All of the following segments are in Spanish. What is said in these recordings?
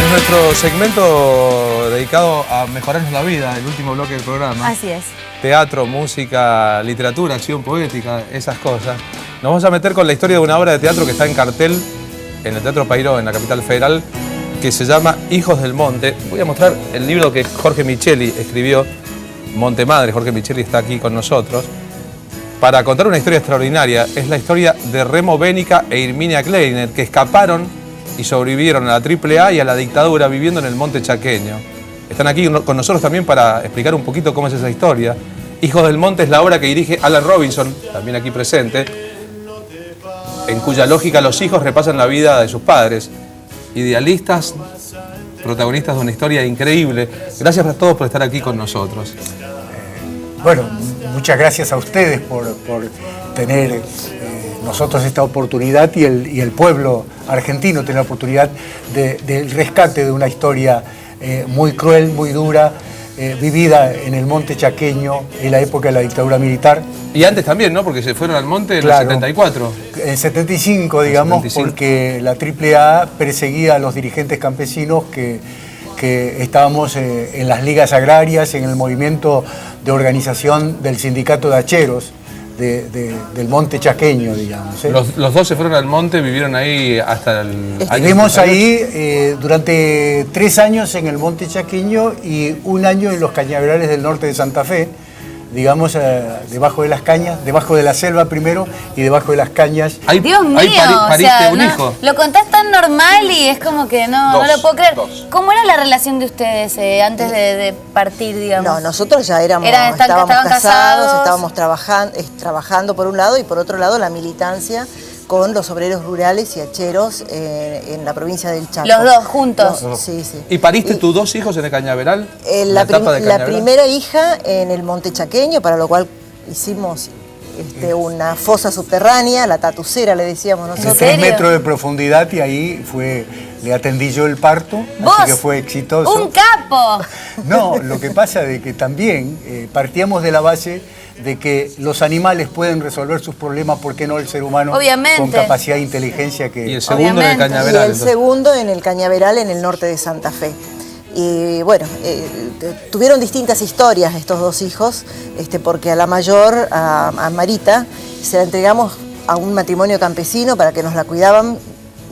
Es nuestro segmento dedicado a mejorarnos la vida, el último bloque del programa. Así es. Teatro, música, literatura, acción poética, esas cosas. Nos vamos a meter con la historia de una obra de teatro que está en cartel en el Teatro Payró, en la capital federal, que se llama Hijos del Monte. Voy a mostrar el libro que Jorge Micheli escribió, Monte Madre. Jorge Micheli está aquí con nosotros para contar una historia extraordinaria. Es la historia de Remo Bénica e Herminia Kleiner, que escaparon y sobrevivieron a la AAA y a la dictadura viviendo en el Monte Chaqueño. Están aquí con nosotros también para explicar un poquito cómo es esa historia. Hijos del Monte es la obra que dirige Alan Robinson, también aquí presente, en cuya lógica los hijos repasan la vida de sus padres. Idealistas, protagonistas de una historia increíble. Gracias a todos por estar aquí con nosotros. Bueno, muchas gracias a ustedes por tener nosotros esta oportunidad y el pueblo argentino tener la oportunidad del rescate de una historia muy cruel, muy dura, vivida en el Monte Chaqueño en la época de la dictadura militar. Y antes también, ¿no? Porque se fueron al monte en el 74. En 75, digamos, 75. Porque la AAA perseguía a los dirigentes campesinos que estábamos en las ligas agrarias, en el movimiento de organización del sindicato de hacheros del Monte Chaqueño, digamos. Los dos se fueron al monte, vivieron ahí hasta el año. Vivimos ahí durante 3 años en el Monte Chaqueño y 1 año en los cañaverales del norte de Santa Fe, digamos, debajo de las cañas, debajo de la selva primero y debajo de las cañas. Dios mío, pariste un hijo. Lo contás tan normal y es como que no lo puedo creer. ¿Cómo era la relación de ustedes antes de partir, digamos? No, nosotros ya estábamos casados, estábamos trabajando por un lado y por otro lado la militancia con los obreros rurales y hacheros en la provincia del Chaco. Los dos juntos. Sí, sí. ¿Y pariste tus 2 hijos en el cañaveral? La primera hija en el Monte Chaqueño, para lo cual hicimos una fosa subterránea, la tatucera le decíamos nosotros. De 3 metros de profundidad y ahí le atendí yo el parto, así que fue exitoso. ¡Un capo! No, lo que pasa es que también partíamos de la base de que los animales pueden resolver sus problemas, ¿por qué no el ser humano? Obviamente. Con capacidad de inteligencia que... Y el segundo en el cañaveral. Y el segundo en el cañaveral en el norte de Santa Fe. Y bueno, tuvieron distintas historias estos 2 hijos, porque a la mayor, a Marita, se la entregamos a un matrimonio campesino para que nos la cuidaban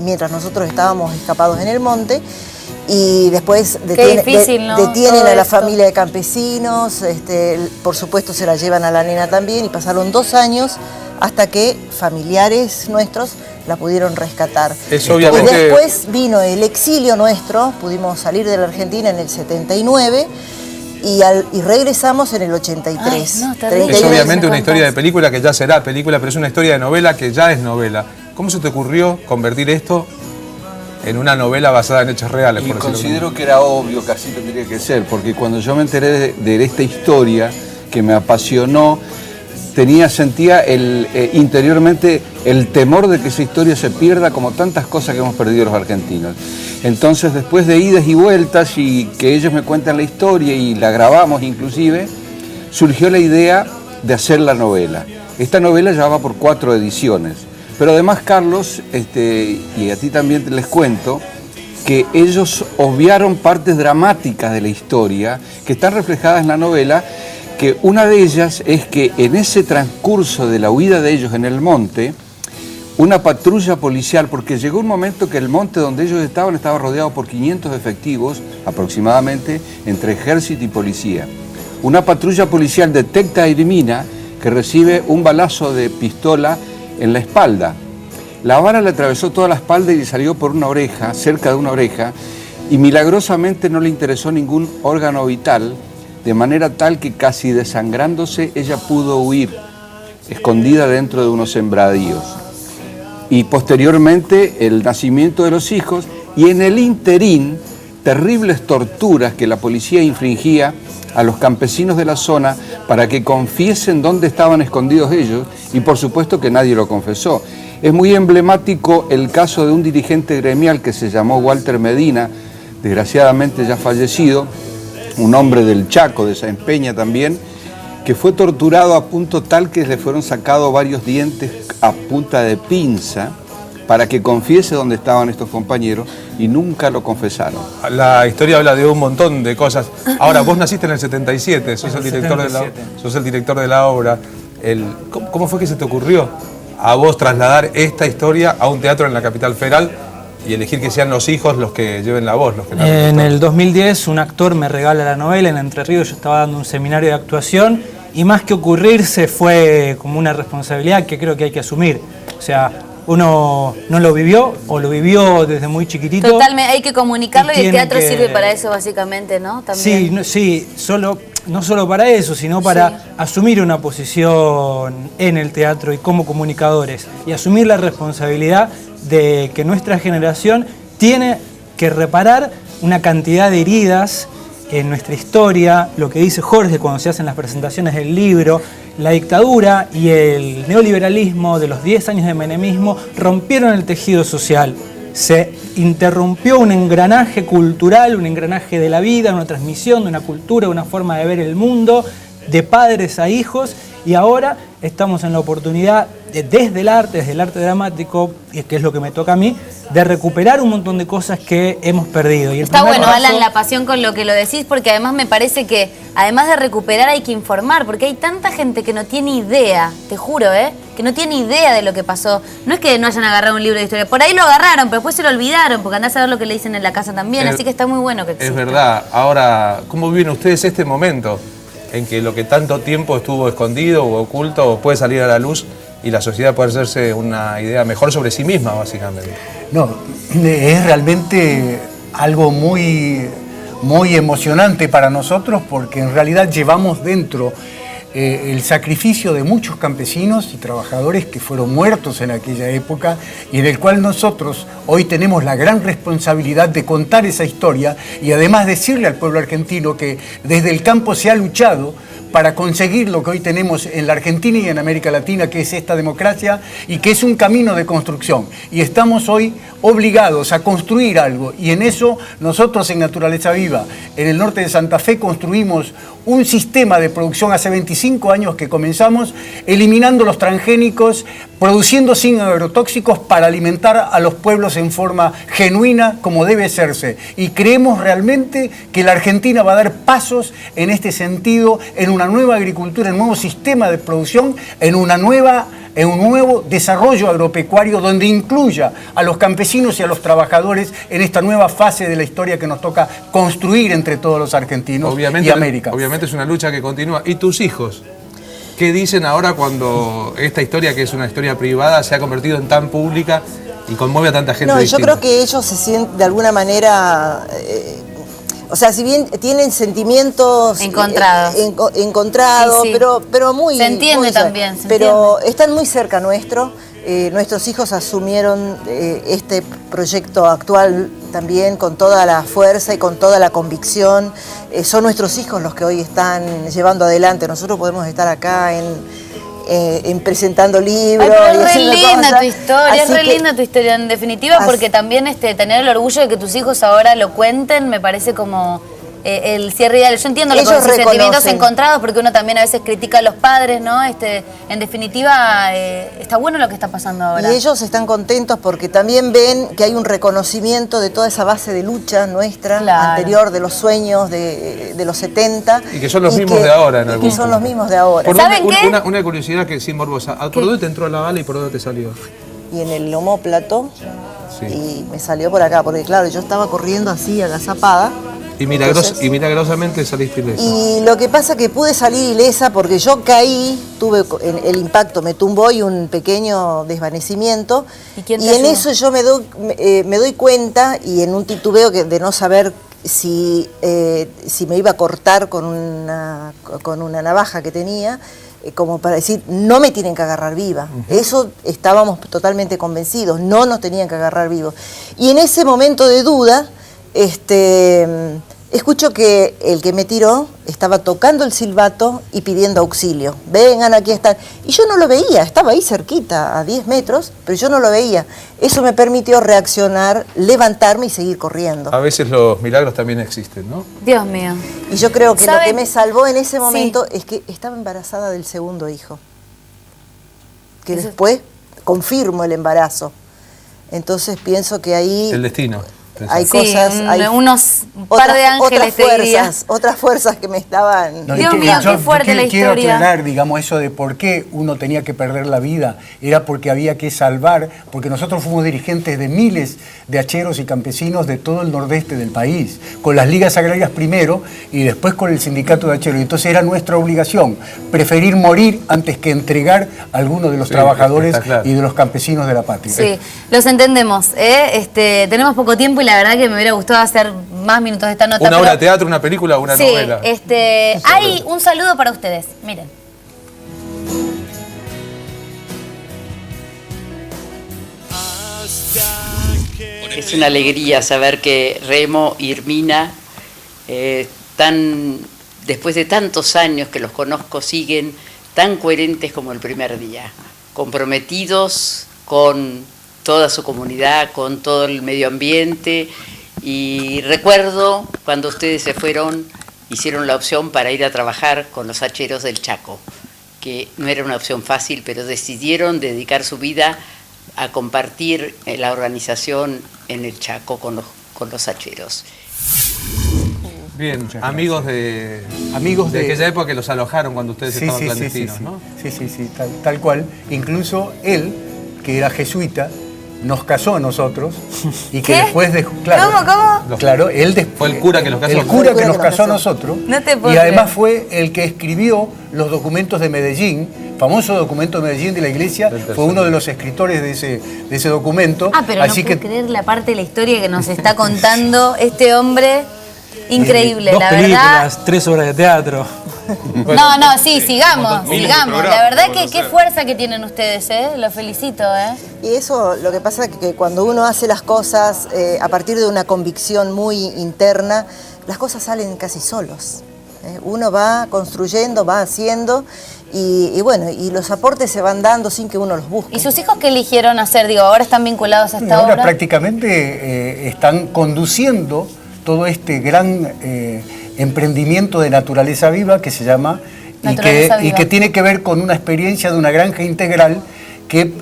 mientras nosotros estábamos escapados en el monte. Y después detienen a la familia de campesinos, por supuesto se la llevan a la nena también y pasaron 2 años hasta que familiares nuestros la pudieron rescatar. Obviamente... Y después vino el exilio nuestro, pudimos salir de la Argentina en el 79 y regresamos en el 83. Es obviamente una historia de película que ya será película, pero es una historia de novela que ya es novela. ¿Cómo se te ocurrió convertir esto en una novela basada en hechos reales? Y considero que era obvio que así tendría que ser, porque cuando yo me enteré de esta historia que me apasionó, sentía interiormente el temor de que esa historia se pierda como tantas cosas que hemos perdido los argentinos. Entonces, después de idas y vueltas y que ellos me cuentan la historia y la grabamos inclusive, surgió la idea de hacer la novela. Esta novela ya va por 4 ediciones. Pero además, Carlos, y a ti también les cuento, que ellos obviaron partes dramáticas de la historia que están reflejadas en la novela, que una de ellas es que en ese transcurso de la huida de ellos en el monte, una patrulla policial, porque llegó un momento que el monte donde ellos estaban estaba rodeado por 500 efectivos, aproximadamente, entre ejército y policía. Una patrulla policial detecta a Herminia, que recibe un balazo de pistola en la espalda. La bala le atravesó toda la espalda y le salió por una oreja, cerca de una oreja, y milagrosamente no le interesó ningún órgano vital, de manera tal que casi desangrándose ella pudo huir, escondida dentro de unos sembradíos. Y posteriormente el nacimiento de los hijos y en el interín terribles torturas que la policía infringía a los campesinos de la zona para que confiesen dónde estaban escondidos ellos y por supuesto que nadie lo confesó. Es muy emblemático el caso de un dirigente gremial que se llamó Walter Medina, desgraciadamente ya fallecido, un hombre del Chaco, de Sáenz Peña también, que fue torturado a punto tal que le fueron sacados varios dientes a punta de pinza para que confiese dónde estaban estos compañeros y nunca lo confesaron. La historia habla de un montón de cosas. Ahora, vos naciste en el 77, sos el director de la obra. ¿Cómo fue que se te ocurrió a vos trasladar esta historia a un teatro en la capital federal y elegir que sean los hijos los que lleven la voz? En el 2010 un actor me regala la novela en Entre Ríos. Yo estaba dando un seminario de actuación y más que ocurrirse fue como una responsabilidad que creo que hay que asumir. O sea, uno no lo vivió o lo vivió desde muy chiquitito. Totalmente, hay que comunicarlo y el teatro sirve para eso básicamente, ¿no? También. Sí, no solo para eso, sino para asumir una posición en el teatro y como comunicadores y asumir la responsabilidad de que nuestra generación tiene que reparar una cantidad de heridas en nuestra historia, lo que dice Jorge cuando se hacen las presentaciones del libro. La dictadura y el neoliberalismo de los 10 años de menemismo rompieron el tejido social. Se interrumpió un engranaje cultural, un engranaje de la vida, una transmisión de una cultura, una forma de ver el mundo, de padres a hijos, y ahora estamos en la oportunidad, desde el arte dramático, que es lo que me toca a mí, de recuperar un montón de cosas que hemos perdido. Y está bueno, Alan, la pasión con lo que lo decís, porque además me parece que, además de recuperar, hay que informar, porque hay tanta gente que no tiene idea, te juro, que no tiene idea de lo que pasó. No es que no hayan agarrado un libro de historia, por ahí lo agarraron, pero después se lo olvidaron, porque andás a ver lo que le dicen en la casa también, así que está muy bueno que exista. Es verdad. Ahora, ¿cómo viven ustedes este momento en que lo que tanto tiempo estuvo escondido o oculto puede salir a la luz y la sociedad puede hacerse una idea mejor sobre sí misma, básicamente? No, es realmente algo muy emocionante para nosotros, porque en realidad llevamos dentro el sacrificio de muchos campesinos y trabajadores que fueron muertos en aquella época y en el cual nosotros hoy tenemos la gran responsabilidad de contar esa historia y además decirle al pueblo argentino que desde el campo se ha luchado para conseguir lo que hoy tenemos en la Argentina y en América Latina, que es esta democracia y que es un camino de construcción. Y estamos hoy obligados a construir algo, y en eso nosotros en Naturaleza Viva, en el norte de Santa Fe, construimos un sistema de producción hace 25 años que comenzamos eliminando los transgénicos, produciendo sin agrotóxicos para alimentar a los pueblos en forma genuina como debe hacerse. Y creemos realmente que la Argentina va a dar pasos en este sentido, en una nueva agricultura, en un nuevo sistema de producción, en un nuevo desarrollo agropecuario donde incluya a los campesinos y a los trabajadores en esta nueva fase de la historia que nos toca construir entre todos los argentinos y América. Obviamente es una lucha que continúa. ¿Y tus hijos? ¿Qué dicen ahora cuando esta historia, que es una historia privada, se ha convertido en tan pública y conmueve a tanta gente distinta? Yo creo que ellos se sienten de alguna manera... o sea, si bien tienen sentimientos encontrados, sí. pero muy... Se entiende también. Pero están muy cerca nuestro. Nuestros hijos asumieron este proyecto actual también con toda la fuerza y con toda la convicción. Son nuestros hijos los que hoy están llevando adelante. Nosotros podemos estar acá presentando libros. Ay, pero es re linda tu historia, es re linda tu historia en definitiva, porque también tener el orgullo de que tus hijos ahora lo cuenten me parece como el cierre ideal. Yo entiendo los sentimientos encontrados, porque uno también a veces critica a los padres, ¿no? En definitiva, está bueno lo que está pasando ahora. Y ellos están contentos porque también ven que hay un reconocimiento de toda esa base de lucha nuestra, anterior, de los sueños de los 70. Y que son los mismos de ahora, en algún punto. Son los mismos de ahora. ¿Saben qué? Una curiosidad que sin morbosa. ¿Por dónde te entró la bala y por dónde te salió? Y en el omóplato, y me salió por acá, porque claro, yo estaba corriendo así, agazapada. Y milagrosamente saliste ilesa. Y lo que pasa es que pude salir ilesa porque yo caí, tuve el impacto, me tumbó y un pequeño desvanecimiento. Y en eso yo me doy cuenta, y en un titubeo de no saber si me iba a cortar con una navaja que tenía, como para decir, no me tienen que agarrar viva. Eso estábamos totalmente convencidos, no nos tenían que agarrar vivos. Y en ese momento de duda, escucho que el que me tiró estaba tocando el silbato y pidiendo auxilio. Vengan, aquí están. Y yo no lo veía, estaba ahí cerquita, a 10 metros, pero yo no lo veía. Eso me permitió reaccionar, levantarme y seguir corriendo. A veces los milagros también existen, ¿no? Dios mío. Y yo creo que lo que me salvó en ese momento es que estaba embarazada del segundo hijo. Que después confirmo el embarazo. Entonces pienso que ahí El destino. hay Sí, cosas, hay unos par de ángeles, te diría. otras fuerzas que me estaban... No, Dios y mío, yo qué fuerte la quiero historia. aclarar, digamos, eso de por qué uno tenía que perder la vida. Era porque había que salvar, porque nosotros fuimos dirigentes de miles de hacheros y campesinos de todo el nordeste del país, con las ligas agrarias primero y después con el sindicato de hacheros. Y entonces era nuestra obligación preferir morir antes que entregar a alguno de los trabajadores está claro. y de los campesinos de la patria. Sí, los entendemos. Tenemos poco tiempo y la verdad que me hubiera gustado hacer más minutos de esta nota. Una obra de pero- teatro, una película, una Sí, novela. hay un saludo para ustedes. Miren. Es una alegría saber que Remo y Irmina, después de tantos años que los conozco, siguen tan coherentes como el primer día, comprometidos con toda su comunidad, con todo el medio ambiente. Y recuerdo cuando ustedes se fueron, hicieron la opción para ir a trabajar con los hacheros del Chaco, que no era una opción fácil, pero decidieron dedicar su vida a compartir la organización en el Chaco con los hacheros. Bien, Muchas amigos de aquella época que los alojaron cuando ustedes estaban clandestinos, ¿no? Sí, tal cual. Incluso él, que era jesuita, nos casó a nosotros y que ¿Qué? después de... Claro, ¿Cómo? Claro, él Fue el cura que los casó. El cura que nos casó a nosotros. No te puedo Y además creer. fue el que escribió los documentos de Medellín, famoso documento de Medellín de la iglesia, fue uno de los escritores de ese documento. Ah, pero así no que puedo creer la parte de la historia que nos está contando este hombre. Increíble, Dos la películas, verdad. 3 obras de teatro. No, sí, sigamos. miles de La programas verdad por que qué conocer. fuerza que tienen ustedes, Los felicito, Y eso, lo que pasa es que cuando uno hace las cosas a partir de una convicción muy interna, las cosas salen casi solos. Uno va construyendo, va haciendo y bueno, y los aportes se van dando sin que uno los busque. ¿Y sus hijos qué eligieron hacer? Digo, ahora están vinculados a esta ahora obra. prácticamente están conduciendo todo este gran emprendimiento de naturaleza viva que se llama Naturaleza y Viva. que tiene que ver con una experiencia de una granja integral que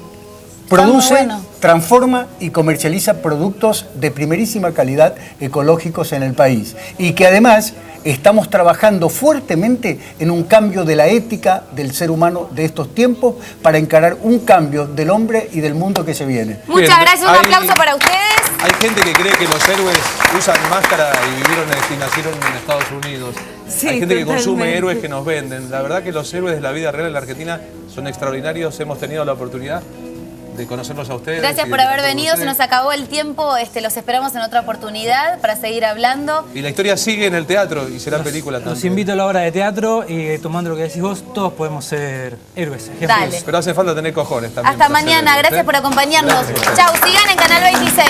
produce, muy bueno. transforma y comercializa productos de primerísima calidad ecológicos en el país y que además estamos trabajando fuertemente en un cambio de la ética del ser humano de estos tiempos para encarar un cambio del hombre y del mundo que se viene. Muchas Bien, gracias, un hay- aplauso para ustedes. Hay gente que cree que los héroes usan máscara y nacieron en Estados Unidos. Sí, Hay gente que consume totalmente. héroes que nos venden. La verdad que los héroes de la vida real en la Argentina son extraordinarios. Hemos tenido la oportunidad de conocerlos a ustedes. Gracias y por de haber estar con venido, se nos ustedes. acabó el tiempo, los esperamos en otra oportunidad para seguir hablando. Y la historia sigue en el teatro y será película también. Los invito a la obra de teatro y tomando lo que decís vos, todos podemos ser héroes, ejemplos. Dale. Pero hace falta tener cojones también. Hasta para ser mañana, héroes, gracias ¿eh? por acompañarnos. Gracias. Chau, sigan en Canal 26.